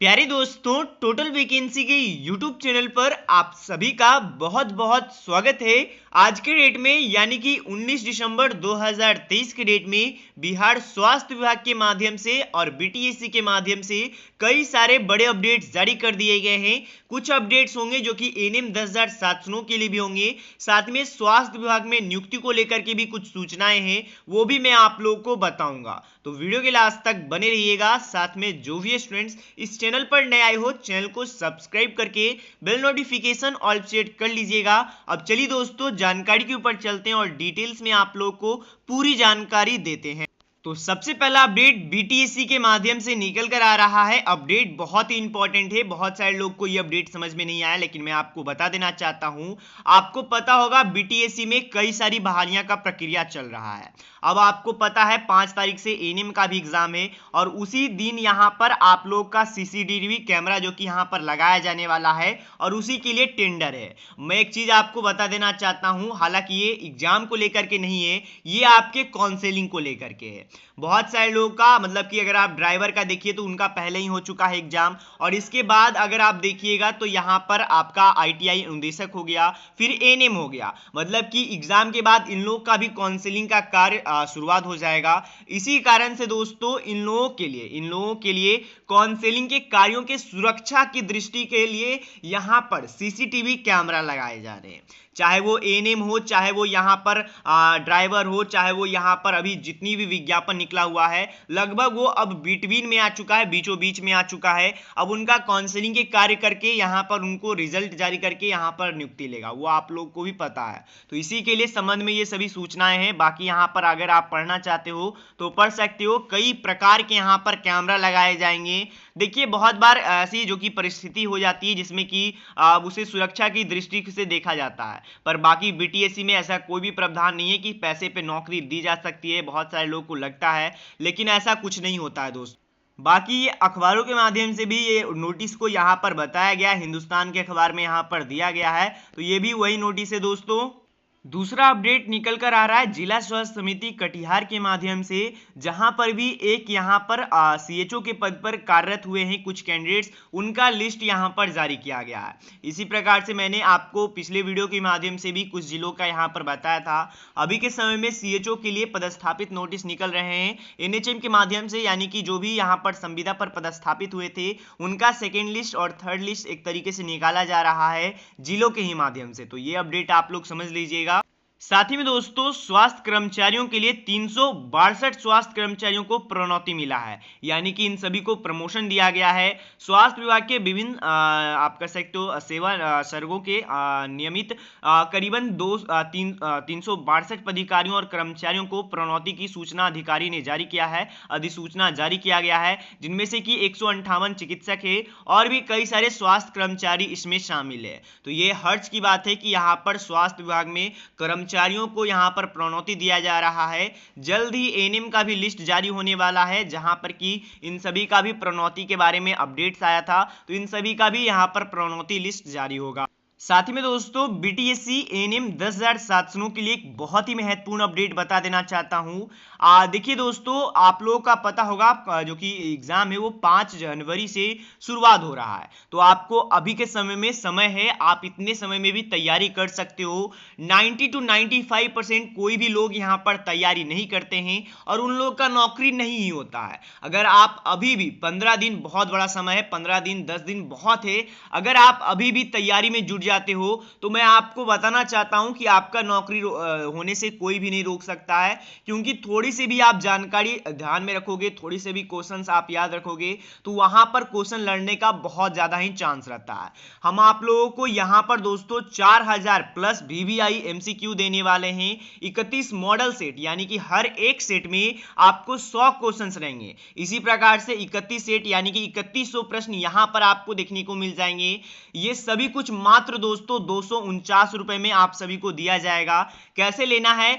प्यारे दोस्तों, total vacancy के यूट्यूब चैनल पर आप सभी का बहुत बहुत स्वागत है। आज के डेट में यानी कि 19 दिसंबर 2023 के डेट में बिहार स्वास्थ्य विभाग के माध्यम से और बीटीएससी के माध्यम से कई सारे बड़े अपडेट्स जारी कर दिए गए हैं। कुछ अपडेट्स होंगे जो कि एनएम 10,700 के लिए भी होंगे, साथ में स्वास्थ्य विभाग में नियुक्ति को लेकर के भी कुछ सूचनाएं हैं, वो भी मैं आप लोगों को बताऊंगा। तो वीडियो के लास्ट तक बने रहिएगा। साथ में जो भी स्टूडेंट्स इस चैनल पर नए आए हो, चैनल को सब्सक्राइब करके बेल नोटिफिकेशन ऑल सेट कर लीजिएगा। अब चलिए दोस्तों, जानकारी के ऊपर चलते हैं और डिटेल्स में आप लोग को पूरी जानकारी देते हैं। तो सबसे पहला अपडेट बीटीएससी के माध्यम से निकल कर आ रहा है। अपडेट बहुत ही इंपॉर्टेंट है, बहुत सारे लोग को ये अपडेट समझ में नहीं आया, लेकिन मैं आपको बता देना चाहता हूं। आपको पता होगा बीटीएससी में कई सारी बहालियां का प्रक्रिया चल रहा है। अब आपको पता है 5 तारीख से एनएम का भी एग्जाम है और उसी दिन यहां पर आप लोग का सीसीटीवी कैमरा जो कि यहां पर लगाया जाने वाला है और उसी के लिए टेंडर है। मैं एक चीज आपको बता देना चाहता हूं, हालांकि ये एग्जाम को लेकर के नहीं है, ये आपके काउंसलिंग को लेकर के है। बहुत सारे लोगों का मतलब कि अगर आप ड्राइवर का देखिए तो उनका पहले ही हो चुका है एग्जाम, और इसके बाद अगर आप देखिएगा तो यहां पर आपका आईटीआई अनुदेशक हो गया, फिर एनएम हो गया। मतलब कि एग्जाम के बाद इन लोगों का भी काउंसलिंग का कार्य शुरुआत हो जाएगा। इसी कारण से दोस्तों इन लोगों के लिए काउंसलिंग के कार्यों के सुरक्षा की दृष्टि के लिए यहां पर सीसीटीवी कैमरा लगाए जा रहे हैं। चाहे वो एएनएम हो, चाहे वो यहाँ पर ड्राइवर हो, चाहे वो यहाँ पर अभी जितनी भी विज्ञापन निकला हुआ है, लगभग वो अब बिटवीन में आ चुका है, बीचों बीच में आ चुका है। अब उनका काउंसलिंग के कार्य करके यहाँ पर उनको रिजल्ट जारी करके यहाँ पर नियुक्ति लेगा, वो आप लोग को भी पता है। तो इसी के लिए संबंध में ये सभी सूचनाएं हैं। बाकी यहाँ पर अगर आप पढ़ना चाहते हो तो पढ़ सकते हो। कई प्रकार के यहाँ पर कैमरा लगाए जाएंगे। देखिए, बहुत बार ऐसी जो कि परिस्थिति हो जाती है जिसमें कि उसे सुरक्षा की दृष्टि से देखा जाता है, पर बाकी बीटीएससी में ऐसा कोई भी प्रावधान नहीं है कि पैसे पे नौकरी दी जा सकती है। बहुत सारे लोगों को लगता है, लेकिन ऐसा कुछ नहीं होता है दोस्त। बाकी ये अखबारों के माध्यम से भी ये नोटिस को यहाँ पर बताया गया, हिंदुस्तान के अखबार में यहाँ पर दिया गया है, तो ये भी वही नोटिस है दोस्तों। दूसरा अपडेट निकल कर आ रहा है जिला स्वास्थ्य समिति कटिहार के माध्यम से, जहां पर भी एक यहां पर सीएचओ के पद पर कार्यरत हुए हैं कुछ कैंडिडेट्स, उनका लिस्ट यहां पर जारी किया गया है। इसी प्रकार से मैंने आपको पिछले वीडियो के माध्यम से भी कुछ जिलों का यहां पर बताया था। अभी के समय में सीएचओ के लिए पदस्थापित नोटिस निकल रहे हैं एनएचएम के माध्यम से, यानी कि जो भी यहाँ पर संविदा पर पदस्थापित हुए थे उनका सेकेंड लिस्ट और थर्ड लिस्ट एक तरीके से निकाला जा रहा है जिलों के ही माध्यम से। तो ये अपडेट आप लोग समझ लीजिएगा। साथ ही में दोस्तों, स्वास्थ्य कर्मचारियों के लिए 362 स्वास्थ्य कर्मचारियों को प्रोन्नति मिला है, यानी कि इन सभी को प्रमोशन दिया गया है। स्वास्थ्य विभाग के विभिन्न आप कह सकते हो सेवा सर्गों के नियमित करीबन 362 पदाधिकारियों और कर्मचारियों को प्रोन्नति की सूचना अधिकारी ने जारी किया है, अधिसूचना जारी किया गया है, जिनमें से कि 158 चिकित्सक है और भी कई सारे स्वास्थ्य कर्मचारी इसमें शामिल है। तो ये हर्ष की बात है कि यहाँ पर स्वास्थ्य विभाग में कर्मचारियों को यहां पर प्रोन्नति दिया जा रहा है। जल्द ही एनएम का भी लिस्ट जारी होने वाला है, जहां पर कि इन सभी का भी प्रोन्नति के बारे में अपडेट्स आया था, तो इन सभी का भी यहां पर प्रोन्नति लिस्ट जारी होगा। साथ ही में दोस्तों, बीटीएससी एनएम 10,700 के लिए एक बहुत ही महत्वपूर्ण अपडेट बता देना चाहता हूं। देखिए दोस्तों, आप लोगों का पता होगा जो कि एग्जाम है वो 5 जनवरी से शुरुआत हो रहा है, तो आपको अभी के समय में समय है, आप इतने समय में भी तैयारी कर सकते हो। 90 to 95% कोई भी लोग यहाँ पर तैयारी नहीं करते हैं और उन लोगों का नौकरी नहीं ही होता है। अगर आप अभी भी 15 दिन बहुत बड़ा समय है, 15 दिन 10 दिन बहुत है, अगर आप अभी भी तैयारी में जुट जाते हो तो मैं आपको बताना चाहता हूं कि आपका नौकरी होने से कोई भी नहीं रोक सकता है, क्योंकि थोड़ी सी भी आप जानकारी ध्यान में रखोगे, थोड़ी से भी क्वेश्चंस आप याद रखोगे तो वहां पर क्वेश्चन लड़ने का बहुत ज्यादा ही चांस रहता है। हम आप लोगों को यहां पर दोस्तों 4000 प्लस वीवीआई एमसीक्यू देने वाले हैं। 31 मॉडल सेट, यानी कि हर एक सेट में आपको 100 क्वेश्चंस रहेंगे। इसी प्रकार से 31 सेट यानी कि 3100 प्रश्न यहां पर आपको देखने को मिल जाएंगे। ये सभी कुछ मात्र दोस्तों 249 रुपए में आप सभी को दिया जाएगा। कैसे लेना है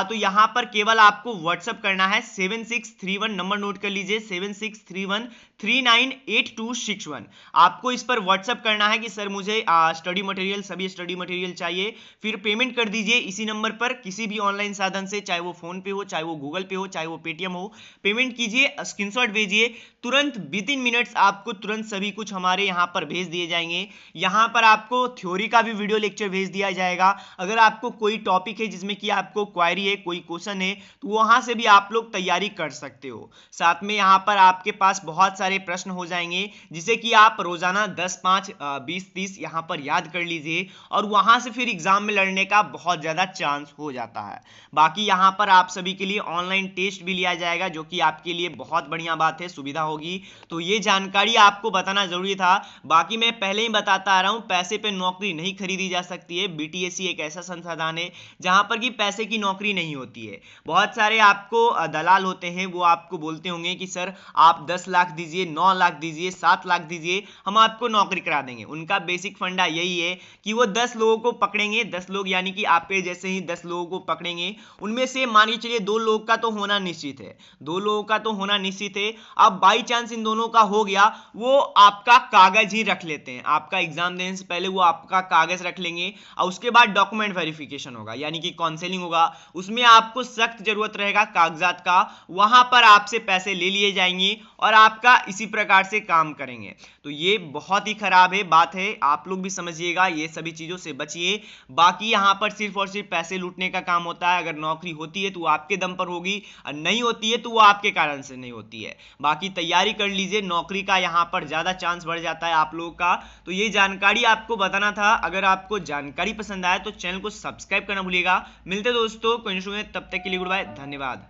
तो यहां पर केवल आपको व्हाट्सएप करना है 7631, नंबर नोट कर लीजिए 7631 398261। आपको इस पर व्हाट्सअप करना है कि सर मुझे स्टडी मटेरियल, सभी स्टडी मटेरियल चाहिए, फिर पेमेंट कर दीजिए इसी नंबर पर किसी भी ऑनलाइन साधन से, चाहे वो फोन पे हो, चाहे वो गूगल पे हो, चाहे वो पेटीएम हो। पेमेंट कीजिए, स्क्रीनशॉट भेजिए, तुरंत विद इन मिनट्स आपको तुरंत सभी कुछ हमारे यहाँ पर भेज दिए जाएंगे। यहाँ पर आपको थ्योरी का भी वीडियो लेक्चर भेज दिया जाएगा। अगर आपको कोई टॉपिक है जिसमें कि आपको क्वायरी है, कोई क्वेश्चन है, तो वहां से भी आप लोग तैयारी कर सकते हो। साथ में यहाँ पर आपके पास बहुत सारे प्रश्न हो जाएंगे जिसे कि आप रोजाना 10, 5, 20, 30 यहाँ पर याद कर लीजिए और वहां से फिर एग्जाम में लड़ने का बहुत ज्यादा चांस हो जाता है। बाकी यहाँ पर आप सभी के लिए ऑनलाइन टेस्ट भी लिया जाएगा, जो कि आपके लिए बहुत बढ़िया बात है, सुविधा होगी। तो ये जानकारी आपको बताना जरूरी था। बाकी मैं पहले ही बताता आ रहा हूं, पैसे पे नौकरी नहीं खरीदी जा सकती है। बीटीएससी एक ऐसा संसाधन है जहां पर कि पैसे की नौकरी नहीं होती है। बहुत सारे आपको दलाल होते हैं, वो आपको बोलते होंगे कि सर आप 10 लाख दीजिए, 9 लाख दीजिए, 7 लाख दीजिए, हम आपको नौकरी करा देंगे। उनका बेसिक फंडा यही है कि वो 10 लोगों को पकड़ेंगे, 10 लोग यानी कि आपके जैसे ही 10 लोगों को पकड़ेंगे, उनमें से मान के चलिए 2 लोग का तो होना निश्चित है, 2 लोगों का तो होना निश्चित है। अब बाई चांस इन दोनों का हो गया, वो आपका कागज ही रख लेते हैं। आपका एग्जाम देने से पहले वो आपका कागज रख लेंगे और उसके बाद डॉक्यूमेंट वेरिफिकेशन होगा, यानी कि काउंसलिंग होगा। उसमें आपको सख्त जरूरत रहेगा कागजात का, वहां पर आपसे पैसे ले लिए जाएंगे और आपका इसी प्रकार से काम करेंगे। तो ये बहुत ही खराब है, बात है, आप लोग भी समझिएगा, ये सभी चीजों से बचिए। बाकी यहां पर सिर्फ और सिर्फ पैसे लूटने का काम होता है। अगर नौकरी होती है तो वो आपके दम पर होगी और नहीं होती है तो वो आपके कारण से नहीं होती है। बाकी तैयारी कर लीजिए, नौकरी का यहाँ पर ज्यादा चांस बढ़ जाता है आप लोगों का। तो ये जानकारी आपको बताना था। अगर आपको जानकारी पसंद आए तो चैनल को सब्सक्राइब करना भूलिएगा। मिलते दोस्तों कोई इशू में, तब तक के लिए गुड बाय, धन्यवाद।